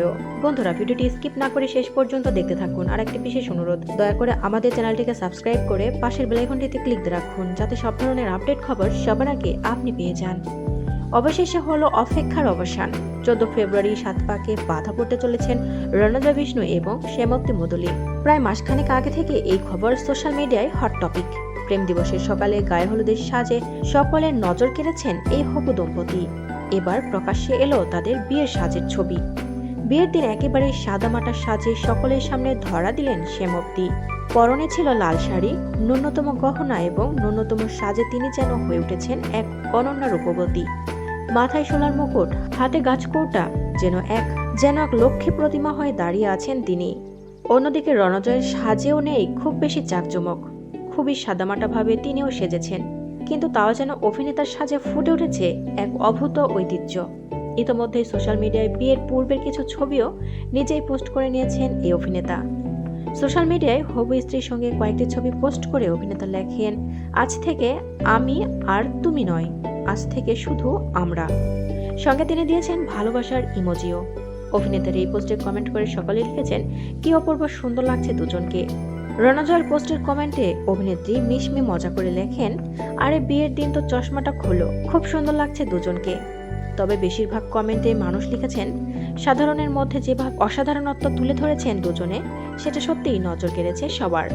Video. বন্ধুরা, ভিডিওটি skip না করে শেষ পর্যন্ত দেখতে থাকুন। আর একটি বিশেষ অনুরোধ, দয়া করে আমাদের চ্যানেলটিকে সাবস্ক্রাইব করে পাশের বেল আইকনটিতে ক্লিক দিয়ে রাখুন, যাতে সব ধরনের আপডেট খবর সবার আগে আপনি পেয়ে যান। অবশেষে হলো অপেক্ষার অবসান। 14 ফেব্রুয়ারি 7 পাকে বাধা পড়তে চলেছেন রণজয় বিষ্ণু এবং শ্যামপ্তি মুদুলি। প্রায় মাসখানেক আগে থেকে এই খবর সোশ্যাল মিডিয়ায় হট টপিক। প্রেম দিবসের সকালে গায়ে হলুদের সাজে সকলের নজর কেড়েছেন এই হবু দম্পতি। এবার প্রকাশ্যে এলো তাদের বিয়ের সাজের ছবি। বিয়ের দিন একেবারে সাদামাটা সাজে সকলের সামনে ধরা দিলেন শ্যামপ্তি। পরনে ছিল লাল শাড়ি, ন্যূনতম গহনা এবং ন্যূনতম সাজে তিনি যেন হয়ে উঠেছেন এক অনন্য রূপবতী। মাথায় সোনার মুকুট, হাতে গাছকৌটা, যেন এক লক্ষ্মী প্রতিমা হয়ে দাঁড়িয়ে আছেন তিনি। অন্যদিকে রণজয়ের সাজেও নেই খুব বেশি জাঁকজমক, খুবই সাদামাটা ভাবে তিনিও সেজেছেন, কিন্তু তাও যেন অভিনেতার সাজে ফুটে উঠেছে এক অভূত ঐতিহ্য। ইতোমধ্যে সোশ্যাল মিডিয়ায় বিয়ের পূর্বের কিছু ছবিও নিজেই পোস্ট করে নিয়েছেন এই অভিনেতা। সোশ্যাল মিডিয়ায় হবু স্ত্রীর সঙ্গে কয়েকটি ছবি পোস্ট করে অভিনেতা লেখেন, আজ থেকে আমি আর তুমি নয়, আজ থেকে শুধু আমরা। সঙ্গে তিনি দিয়েছেন ভালোবাসার ইমোজিও। অভিনেতার এই পোস্টে কমেন্ট করে সকলে লিখেছেন, কি অপূর্ব সুন্দর লাগছে দুজনকে। রণজয়ের পোস্টের কমেন্টে অভিনেত্রী মিশমি মজা করে লেখেন, আরে বিয়ের দিন তো চশমাটা খোলো, খুব সুন্দর লাগছে দুজনকে। তবে বেশিরভাগ কমেন্টে মানুষ লিখেছেন, সাধারণের মধ্যে যেভাবে অসাধারণত্ব তুলে ধরেছেন দুজনে, সেটা সত্যিই নজর কেড়েছে সবার।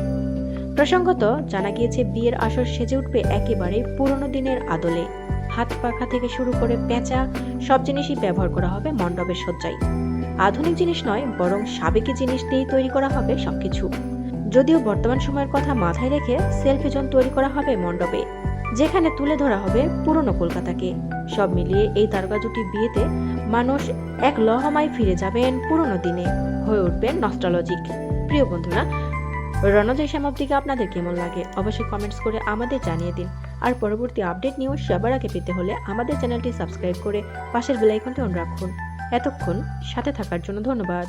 প্রসঙ্গত জানা গিয়েছে বিয়ের আসর সেজে উঠবে একেবারে পুরনো দিনের আদলে। হাত পাখা থেকে শুরু করে পেঁচা সব জিনিসই ব্যবহার করা হবে মণ্ডপের সজ্জায়। আধুনিক জিনিস নয়, বরং সাবেকি জিনিস দিয়েই তৈরি করা হবে সবকিছু। যদিও বর্তমান সময়ের কথা মাথায় রেখে সেলফি জোন তৈরি করা হবে মণ্ডপে, যেখানে তুলে ধরা হবে পুরনো কলকাতাকে। সব মিলিয়ে এই তারকা জুটি বিয়েতে মানুষ এক লহমায় ফিরে যাবেন পুরনো দিনে, হয়ে উঠবেন নস্টালজিক। প্রিয় বন্ধুরা, রণজয় শ্যামপ্তিকে আপনাদের কেমন লাগে অবশ্যই কমেন্টস করে আমাদের জানিয়ে দিন। আর পরবর্তী আপডেট নিউজ সবার আগে পেতে হলে আমাদের চ্যানেলটি সাবস্ক্রাইব করে পাশের বেল আইকনটি অন রাখুন। এতক্ষণ সাথে থাকার জন্য ধন্যবাদ।